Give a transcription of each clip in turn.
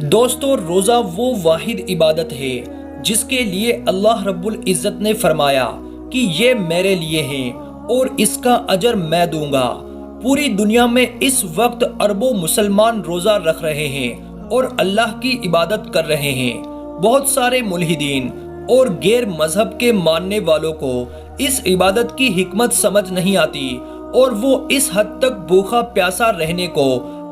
دوستو، روزہ وہ واحد عبادت ہے جس کے لیے اللہ رب العزت نے فرمایا کہ یہ میرے لیے ہیں اور اس کا اجر میں دوں گا۔ پوری دنیا میں اس وقت اربوں مسلمان روزہ رکھ رہے ہیں اور اللہ کی عبادت کر رہے ہیں۔ بہت سارے ملحدین اور غیر مذہب کے ماننے والوں کو اس عبادت کی حکمت سمجھ نہیں آتی اور وہ اس حد تک بھوکا پیاسا رہنے کو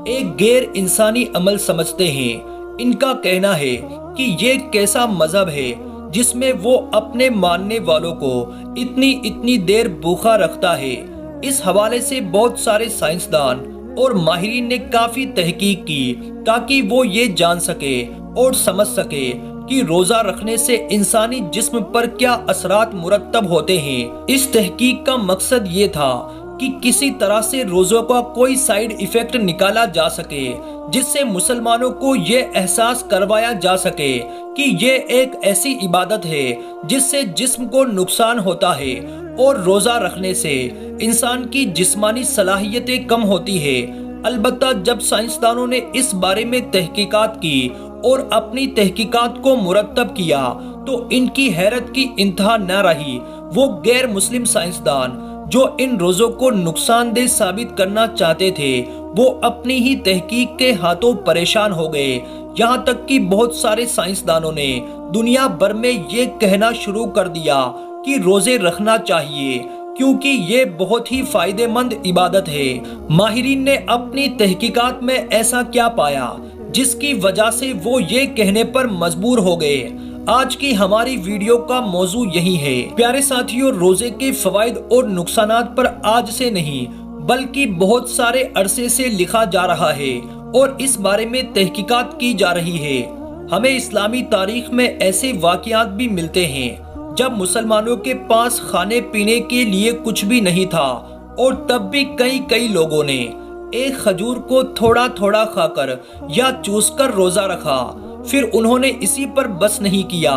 ایک غیر انسانی عمل سمجھتے ہیں۔ ان کا کہنا ہے کہ یہ کیسا مذہب ہے جس میں وہ اپنے ماننے والوں کو اتنی دیر بھوکا رکھتا ہے۔ اس حوالے سے بہت سارے سائنسدان اور ماہرین نے کافی تحقیق کی تاکہ وہ یہ جان سکے اور سمجھ سکے کہ روزہ رکھنے سے انسانی جسم پر کیا اثرات مرتب ہوتے ہیں۔ اس تحقیق کا مقصد یہ تھا کہ کسی طرح سے روزوں کا کوئی سائیڈ ایفیکٹ نکالا جا سکے جس سے مسلمانوں کو یہ احساس کروایا جا سکے کہ یہ ایک ایسی عبادت ہے جس سے جسم کو نقصان ہوتا ہے اور روزہ رکھنے سے انسان کی جسمانی صلاحیتیں کم ہوتی ہے۔ البتہ جب سائنسدانوں نے اس بارے میں تحقیقات کی اور اپنی تحقیقات کو مرتب کیا تو ان کی حیرت کی انتہا نہ رہی۔ وہ غیر مسلم سائنسدان جو ان روزوں کو نقصان دہ ثابت کرنا چاہتے تھے وہ اپنی ہی تحقیق کے ہاتھوں پریشان ہو گئے، یہاں تک کہ بہت سارے سائنسدانوں نے دنیا بھر میں یہ کہنا شروع کر دیا کہ روزے رکھنا چاہیے کیونکہ یہ بہت ہی فائدہ مند عبادت ہے۔ ماہرین نے اپنی تحقیقات میں ایسا کیا پایا جس کی وجہ سے وہ یہ کہنے پر مجبور ہو گئے؟ آج کی ہماری ویڈیو کا موضوع یہی ہے۔ پیارے ساتھیوں، روزے کے فوائد اور نقصانات پر آج سے نہیں بلکہ بہت سارے عرصے سے لکھا جا رہا ہے اور اس بارے میں تحقیقات کی جا رہی ہے۔ ہمیں اسلامی تاریخ میں ایسے واقعات بھی ملتے ہیں جب مسلمانوں کے پاس کھانے پینے کے لیے کچھ بھی نہیں تھا اور تب بھی کئی لوگوں نے ایک کھجور کو تھوڑا تھوڑا کھا کر یا چوس کر روزہ رکھا۔ پھر انہوں نے اسی پر بس نہیں کیا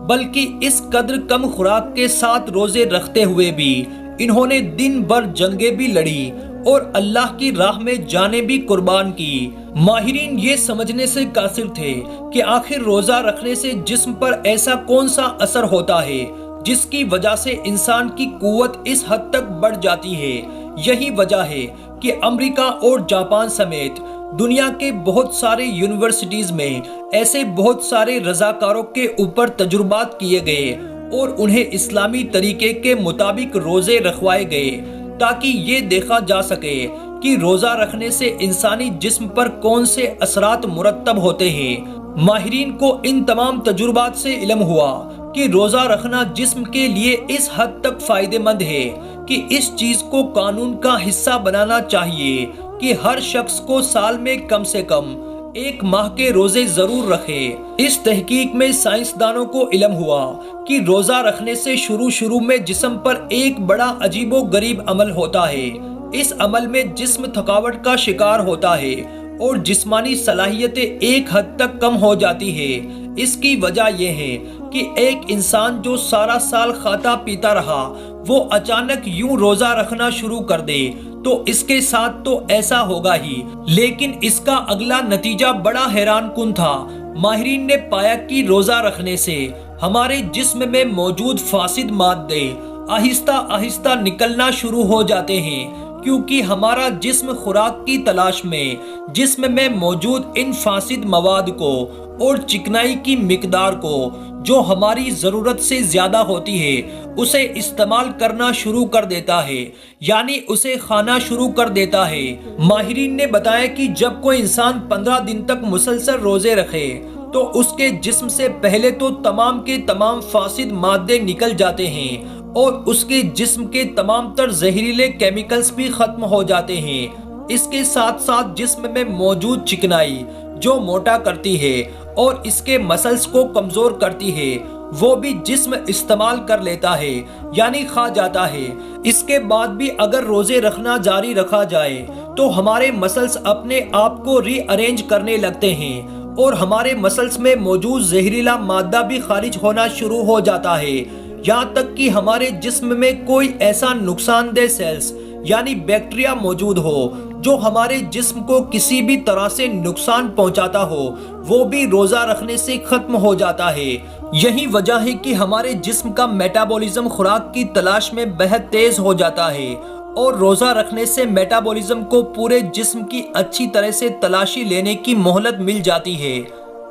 بلکہ اس قدر کم خوراک کے ساتھ روزے رکھتے ہوئے بھی انہوں نے دن بھر جنگیں بھی لڑی اور اللہ کی راہ میں جانیں بھی قربان کی۔ ماہرین یہ سمجھنے سے قاصر تھے کہ آخر روزہ رکھنے سے جسم پر ایسا کون سا اثر ہوتا ہے جس کی وجہ سے انسان کی قوت اس حد تک بڑھ جاتی ہے۔ یہی وجہ ہے کہ امریکہ اور جاپان سمیت دنیا کے بہت سارے یونیورسٹیز میں ایسے بہت سارے رضاکاروں کے اوپر تجربات کیے گئے اور انہیں اسلامی طریقے کے مطابق روزے رکھوائے گئے تاکہ یہ دیکھا جا سکے کہ روزہ رکھنے سے انسانی جسم پر کون سے اثرات مرتب ہوتے ہیں۔ ماہرین کو ان تمام تجربات سے علم ہوا کہ روزہ رکھنا جسم کے لیے اس حد تک فائدہ مند ہے کہ اس چیز کو قانون کا حصہ بنانا چاہیے کہ ہر شخص کو سال میں کم سے کم 1 ماہ کے روزے ضرور رکھے۔ اس تحقیق میں سائنسدانوں کو علم ہوا کہ روزہ رکھنے سے شروع میں جسم پر ایک بڑا عجیب و غریب عمل ہوتا ہے۔ اس عمل میں جسم تھکاوٹ کا شکار ہوتا ہے اور جسمانی صلاحیتیں ایک حد تک کم ہو جاتی ہے۔ اس کی وجہ یہ ہے کہ ایک انسان جو سارا سال کھاتا پیتا رہا وہ اچانک یوں روزہ رکھنا شروع کر دے تو اس کے ساتھ تو ایسا ہوگا ہی، لیکن اس کا اگلا نتیجہ بڑا حیران کن تھا۔ ماہرین نے پایا کہ روزہ رکھنے سے ہمارے جسم میں موجود فاسد مادے آہستہ نکلنا شروع ہو جاتے ہیں کیونکہ ہمارا جسم خوراک کی تلاش میں جسم میں موجود ان فاسد مواد کو اور چکنائی کی مقدار کو جو ہماری ضرورت سے زیادہ ہوتی ہے اسے استعمال کرنا شروع کر دیتا ہے، یعنی اسے کھانا شروع کر دیتا ہے۔ ماہرین نے بتایا کہ جب کوئی انسان 15 دن تک مسلسل روزے رکھے تو اس کے جسم سے پہلے تو تمام کے تمام فاسد مادے نکل جاتے ہیں اور اس کے جسم کے تمام تر زہریلے کیمیکلز بھی ختم ہو جاتے ہیں۔ اس کے ساتھ ساتھ جسم میں موجود چکنائی جو موٹا کرتی ہے اور اس کے مسلز کو کمزور کرتی ہے وہ بھی جسم استعمال کر لیتا ہے، یعنی کھا جاتا ہے۔ اس کے بعد بھی اگر روزے رکھنا جاری رکھا جائے تو ہمارے مسلز اپنے آپ کو ری ارینج کرنے لگتے ہیں اور ہمارے مسلز میں موجود زہریلا مادہ بھی خارج ہونا شروع ہو جاتا ہے، یہاں تک کہ ہمارے جسم میں کوئی ایسا نقصان دہ سیلز یعنی بیکٹیریا موجود ہو جو ہمارے جسم کو کسی بھی طرح سے نقصان پہنچاتا ہو وہ بھی روزہ رکھنے سے ختم ہو جاتا ہے۔ یہی وجہ ہے کہ ہمارے جسم کا میٹابولزم خوراک کی تلاش میں بہت تیز ہو جاتا ہے، اور روزہ رکھنے سے میٹابولزم کو پورے جسم کی اچھی طرح سے تلاشی لینے کی مہلت مل جاتی ہے۔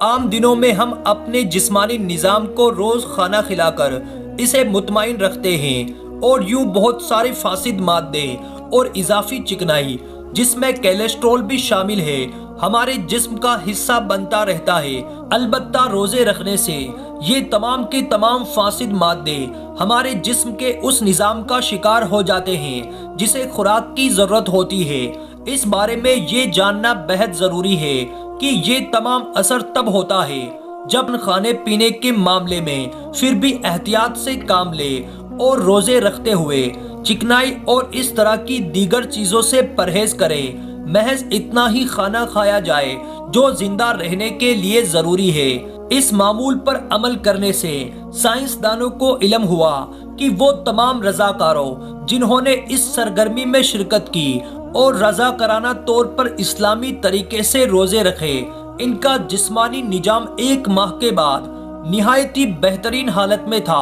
عام دنوں میں ہم اپنے جسمانی نظام کو روز کھانا کھلا کر اسے مطمئن رکھتے ہیں، اور یوں بہت سارے فاسد مادے اور اضافی چکنائی جس میں کیلیسٹرول بھی شامل ہے ہمارے جسم کا حصہ بنتا رہتا ہے۔ البتہ روزے رکھنے سے یہ تمام کے تمام فاسد مادے ہمارے جسم کے اس نظام کا شکار ہو جاتے ہیں جسے خوراک کی ضرورت ہوتی ہے۔ اس بارے میں یہ جاننا بہت ضروری ہے کہ یہ تمام اثر تب ہوتا ہے جب کھانے پینے کے معاملے میں پھر بھی احتیاط سے کام لے اور روزے رکھتے ہوئے چکنائی اور اس طرح کی دیگر چیزوں سے پرہیز کرے۔ محض اتنا ہی کھانا کھایا جائے جو زندہ رہنے کے لیے ضروری ہے۔ اس معمول پر عمل کرنے سے سائنسدانوں کو علم ہوا کہ وہ تمام رضاکاروں جنہوں نے اس سرگرمی میں شرکت کی اور رضاکارانہ طور پر اسلامی طریقے سے روزے رکھے، ان کا جسمانی نظام 1 ماہ کے بعد نہایت ہی بہترین حالت میں تھا۔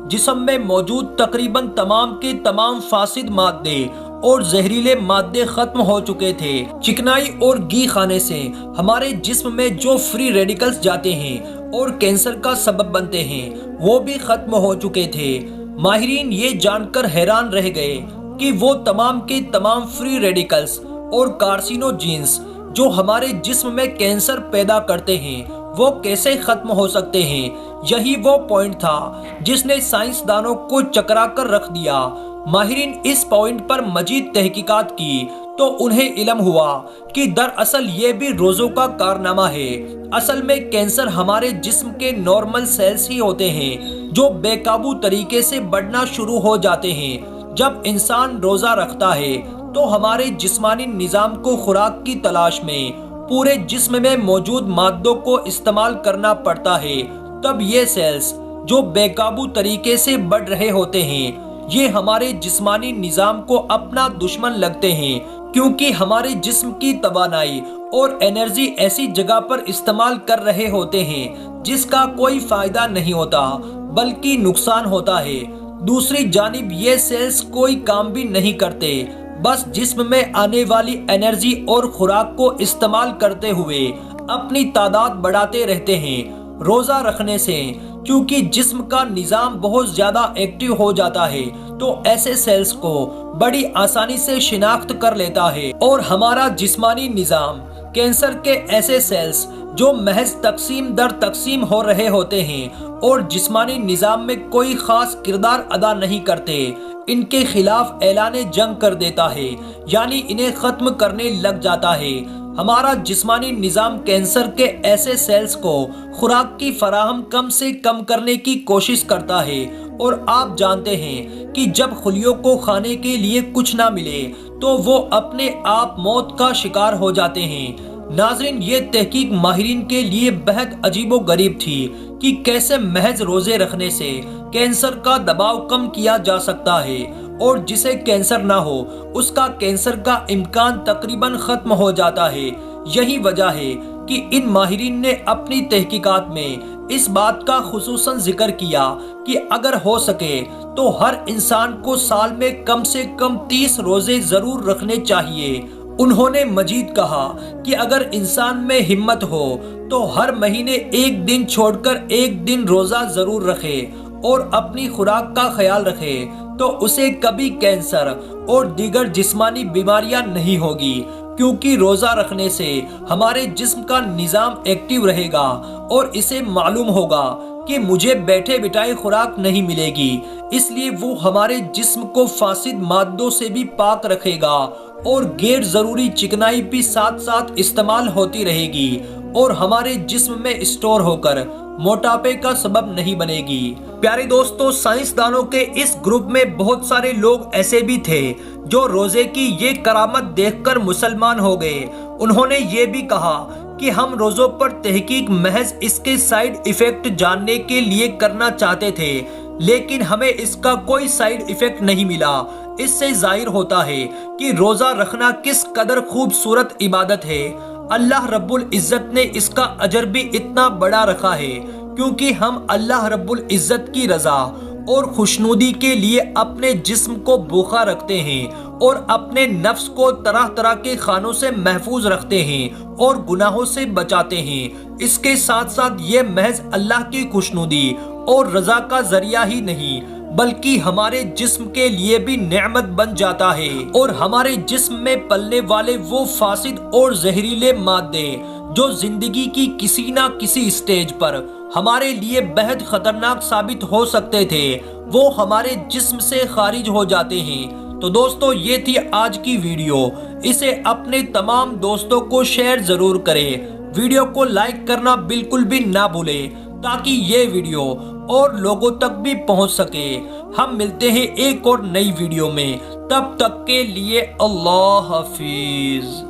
جسم میں موجود تقریباً تمام کے تمام فاسد مادے اور زہریلے مادے ختم ہو چکے تھے۔ چکنائی اور گھی کھانے سے ہمارے جسم میں جو فری ریڈیکلز جاتے ہیں اور کینسر کا سبب بنتے ہیں وہ بھی ختم ہو چکے تھے۔ ماہرین یہ جان کر حیران رہ گئے کہ وہ تمام کے تمام فری ریڈیکلز اور کارسینوجینز جو ہمارے جسم میں کینسر پیدا کرتے ہیں وہ کیسے ختم ہو سکتے ہیں۔ یہی وہ پوائنٹ تھا جس نے سائنسدانوں کو چکرا کر رکھ دیا۔ ماہرین اس پوائنٹ پر مزید تحقیقات کی تو انہیں علم ہوا کہ دراصل یہ بھی روزوں کا کارنامہ ہے۔ اصل میں کینسر ہمارے جسم کے نارمل سیلز ہی ہوتے ہیں جو بے قابو طریقے سے بڑھنا شروع ہو جاتے ہیں۔ جب انسان روزہ رکھتا ہے تو ہمارے جسمانی نظام کو خوراک کی تلاش میں پورے جسم میں موجود مادوں کو استعمال کرنا پڑتا ہے۔ تب یہ سیلز جو بے قابو طریقے سے بڑھ رہے ہوتے ہیں یہ ہمارے جسمانی نظام کو اپنا دشمن لگتے ہیں، کیونکہ ہمارے جسم کی توانائی اور انرجی ایسی جگہ پر استعمال کر رہے ہوتے ہیں جس کا کوئی فائدہ نہیں ہوتا بلکہ نقصان ہوتا ہے۔ دوسری جانب یہ سیلز کوئی کام بھی نہیں کرتے، بس جسم میں آنے والی انرجی اور خوراک کو استعمال کرتے ہوئے اپنی تعداد بڑھاتے رہتے ہیں۔ روزہ رکھنے سے کیونکہ جسم کا نظام بہت زیادہ ایکٹیو ہو جاتا ہے تو ایسے سیلز کو بڑی آسانی سے شناخت کر لیتا ہے، اور ہمارا جسمانی نظام کینسر کے ایسے سیلز جو محض تقسیم در تقسیم ہو رہے ہوتے ہیں اور جسمانی نظام میں کوئی خاص کردار ادا نہیں کرتے، ان کے خلاف اعلان جنگ کر دیتا ہے، یعنی انہیں ختم کرنے لگ جاتا ہے۔ ہمارا جسمانی نظام کینسر کے ایسے سیلز کو خوراک کی فراہم کم سے کم کرنے کی کوشش کرتا ہے، اور آپ جانتے ہیں کہ جب خلیوں کو کھانے کے لیے کچھ نہ ملے تو وہ اپنے آپ موت کا شکار ہو جاتے ہیں۔ ناظرین، یہ تحقیق ماہرین کے لیے بہت عجیب و غریب تھی کہ کیسے محض روزے رکھنے سے کینسر کا دباؤ کم کیا جا سکتا ہے، اور جسے کینسر نہ ہو اس کا کینسر کا امکان تقریباً ختم ہو جاتا ہے۔ یہی وجہ ہے کہ ان ماہرین نے اپنی تحقیقات میں اس بات کا خصوصاً ذکر کیا کہ اگر ہو سکے تو ہر انسان کو سال میں کم سے کم 30 روزے ضرور رکھنے چاہیے۔ انہوں نے مزید کہا کہ اگر انسان میں ہمت ہو تو ہر مہینے 1 دن چھوڑ کر 1 دن روزہ ضرور رکھے اور اپنی خوراک کا خیال رکھے تو اسے کبھی کینسر اور دیگر جسمانی بیماریاں نہیں ہوگی، کیونکہ روزہ رکھنے سے ہمارے جسم کا نظام ایکٹیو رہے گا اور اسے معلوم ہوگا کہ مجھے بیٹھے بٹھائے خوراک نہیں ملے گی، اس لیے وہ ہمارے جسم کو فاسد مادوں سے بھی پاک رکھے گا اور غیر ضروری چکنائی بھی ساتھ ساتھ استعمال ہوتی رہے گی اور ہمارے جسم میں اسٹور ہو کر موٹاپے کا سبب نہیں بنے گی۔ پیارے دوستو، سائنسدانوں کے اس گروپ میں بہت سارے لوگ ایسے بھی تھے جو روزے کی یہ کرامت دیکھ کر مسلمان ہو گئے۔ انہوں نے یہ بھی کہا کہ ہم روزوں پر تحقیق محض اس کے سائیڈ ایفیکٹ جاننے کے لیے کرنا چاہتے تھے، لیکن ہمیں اس کا کوئی سائیڈ ایفیکٹ نہیں ملا، اس سے ظاہر ہوتا ہے کہ روزہ رکھنا کس قدر خوبصورت عبادت ہے۔ اللہ رب العزت نے اس کا اجر بھی اتنا بڑا رکھا ہے کیونکہ ہم اللہ رب العزت کی رضا اور خوشنودی کے لیے اپنے جسم کو بھوکا رکھتے ہیں اور اپنے نفس کو طرح طرح کے کھانوں سے محفوظ رکھتے ہیں اور گناہوں سے بچاتے ہیں۔ اس کے ساتھ ساتھ یہ محض اللہ کی خوشنودی اور رضا کا ذریعہ ہی نہیں بلکہ ہمارے جسم کے لیے بھی نعمت بن جاتا ہے، اور ہمارے جسم میں پلنے والے وہ فاسد اور زہریلے مادے جو زندگی کی کسی نہ کسی سٹیج پر ہمارے لیے بہت خطرناک ثابت ہو سکتے تھے، وہ ہمارے جسم سے خارج ہو جاتے ہیں۔ تو دوستو، یہ تھی آج کی ویڈیو، اسے اپنے تمام دوستوں کو شیئر ضرور کریں، ویڈیو کو لائک کرنا بالکل بھی نہ بھولیں تاکہ یہ ویڈیو اور لوگوں تک بھی پہنچ سکے۔ ہم ملتے ہیں ایک اور نئی ویڈیو میں، تب تک کے لیے اللہ حافظ۔